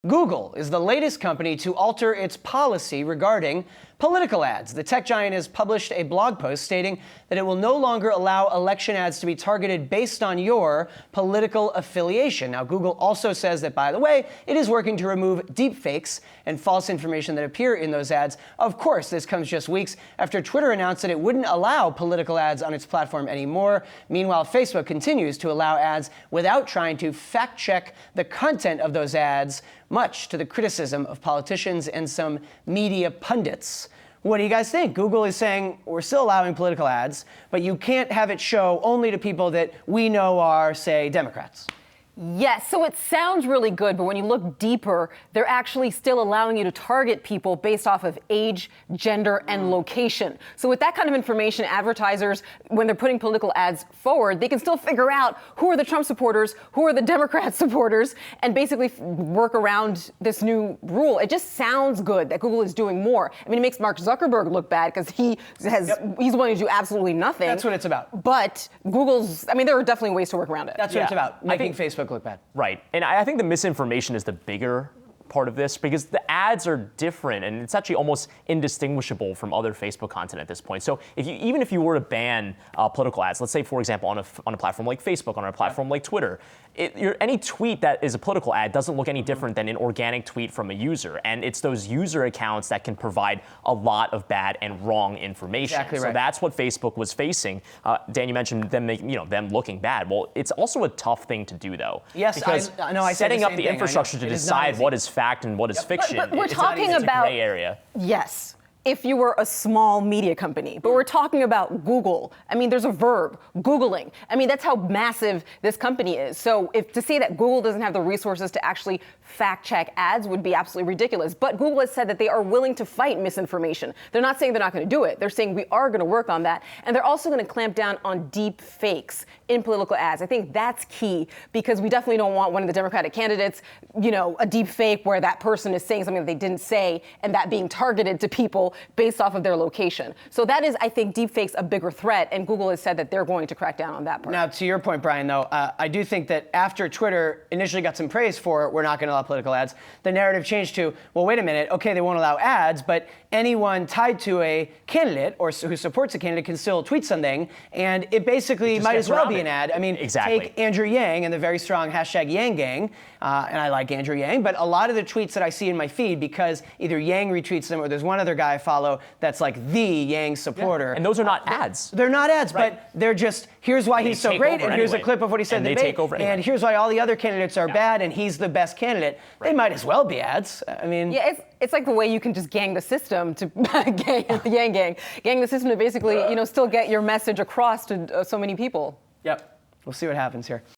Google is the latest company to alter its policy regarding political ads. The tech giant has published a blog post stating that it will no longer allow election ads to be targeted based on your political affiliation. Now, Google also says that, by the way, it is working to remove deepfakes and false information that appear in those ads. Of course, this comes just weeks after Twitter announced that it wouldn't allow political ads on its platform anymore. Meanwhile, Facebook continues to allow ads without trying to fact-check the content of those ads, much to the criticism of politicians and some media pundits. What do you guys think? Google is saying we're still allowing political ads, but you can't have it show only to people that we know are, say, Democrats. Yes, so it sounds really good, but when you look deeper, they're actually still allowing you to target people based off of age, gender, and location. So with that kind of information, advertisers, when they're putting political ads forward, they can still figure out who are the Trump supporters, who are the Democrat supporters, and basically work around this new rule. It just sounds good that Google is doing more. I mean, it makes Mark Zuckerberg look bad because he's wanting to do absolutely nothing. That's what it's about. But there are definitely ways to work around it. That's what it's about, making Facebook look bad. Right. And I think the misinformation is the bigger part of this because the ads are different and it's actually almost indistinguishable from other Facebook content at this point. So even if you were to ban political ads, let's say, for example, on a platform like Facebook, on a platform like Twitter, any tweet that is a political ad doesn't look any different than an organic tweet from a user. And it's those user accounts that can provide a lot of bad and wrong information. Exactly right. So that's what Facebook was facing. Dan, you mentioned them looking bad. Well, it's also a tough thing to do, though. Yes, because setting up the infrastructure to decide what is fact and what is fiction, but we're it's talking a about gray area. Yes. If you were a small media company, but we're talking about Google. I mean, there's a verb, Googling. I mean, that's how massive this company is. So to say that Google doesn't have the resources to actually fact check ads would be absolutely ridiculous. But Google has said that they are willing to fight misinformation. They're not saying they're not going to do it. They're saying we are going to work on that. And they're also going to clamp down on deep fakes in political ads. I think that's key because we definitely don't want one of the Democratic candidates, a deep fake where that person is saying something that they didn't say and that being targeted to people based off of their location. So that is, I think, deepfakes a bigger threat, and Google has said that they're going to crack down on that part. Now, to your point, Brian, though, I do think that after Twitter initially got some praise for we're not going to allow political ads, the narrative changed to, well, wait a minute, okay, they won't allow ads, but anyone tied to a candidate or who supports a candidate can still tweet something, and it basically might as well be an ad. I mean, take Andrew Yang and the very strong hashtag Yang Gang, and I like Andrew Yang, but a lot of the tweets that I see in my feed, because either Yang retweets them or there's one other guy I follow that's like the Yang supporter. Yeah. And those are not ads. They're not ads, but they're just, here's why he's so great, and here's a clip of what he said in the debate, and here's why all the other candidates are bad, and he's the best candidate. They might as well be ads. I mean... Yeah, it's like the way you can just gang the system to gang the system to basically, still get your message across to so many people. Yep. We'll see what happens here.